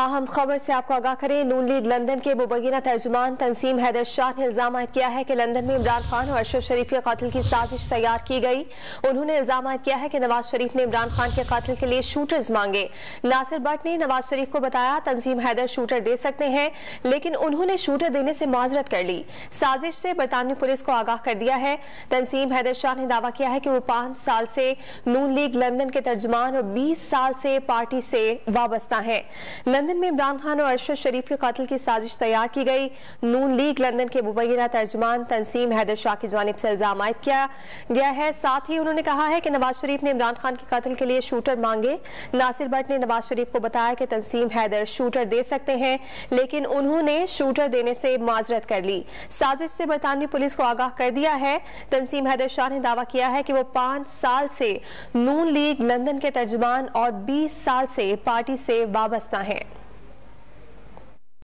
अहम खबर से आपको आगाह करें। नून लीग लंदन के मुबैना तर्जुमान तंसीम हैदर शाह ने इल्जाम किया है कि लंदन में इमरान खान और अशरफ शरीफ के कत्ल की साजिश तैयार की गई। उन्होंने इल्जाम किया है कि नवाज शरीफ ने इमरान खान के कत्ल के लिए शूटर्स मांगे। नासिर भट्ट ने नवाज शरीफ को बताया तंसीम हैदर शूटर दे सकते हैं, लेकिन उन्होंने शूटर देने से माजरत कर ली। साजिश से बरतानवी पुलिस को आगाह कर दिया है। तंसीम हैदर शाह ने दावा किया है कि वो 5 साल से नून लीग लंदन के तर्जुमान और 20 साल से पार्टी से वाबस्ता है। लंदन में इमरान खान और अशरफ शरीफ के कत्ल की साजिश तैयार की गई। नून लीग लंदन के मुबैना तर्जुमान तंसीम हैदर शाह की जानिब से इल्जाम आयद किया गया है। साथ ही उन्होंने कहा है कि नवाज शरीफ ने इमरान खान के कत्ल के लिए शूटर मांगे। नासिर भट्ट ने नवाज शरीफ को बताया कि तंसीम हैदर शूटर दे सकते हैं, लेकिन उन्होंने शूटर देने से माजरत कर ली। साजिश से बरतानवी पुलिस को आगाह कर दिया है। तंसीम हैदर शाह ने दावा किया है कि वो 5 साल से नून लीग लंदन के तर्जुमान और 20 साल से पार्टी से वाबस्ता हैं।